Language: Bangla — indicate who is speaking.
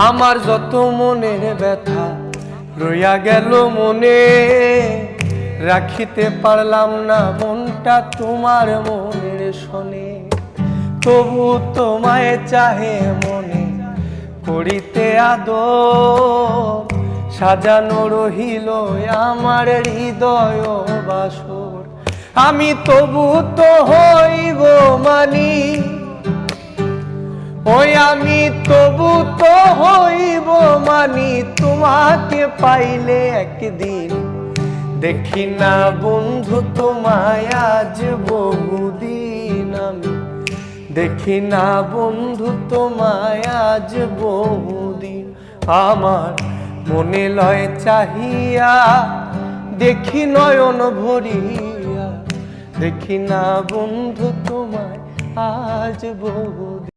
Speaker 1: আমার যত মনের ব্যথা রইয়া গেল মনে, রাখিতে পারলাম না মনটা তোমার মনের শোনে। তবু তোমায় চাহে মনে করিতে আদর, সাজানো রহিল আমার হৃদয় বাসর। আমি তবু তো হইব মানি, ওই আমি তবু তো হইব মানি তোমাকে পাইলে একদিন। দেখি না বন্ধু তোমায় আজ বহুদিন, আমি দেখি না বন্ধু তোমায় আজ বহুদিন। আমার মনে লয় চাহিয়া দেখি নয়ন ভরিয়া, দেখি না বন্ধু তোমায় আজ বহুদিন।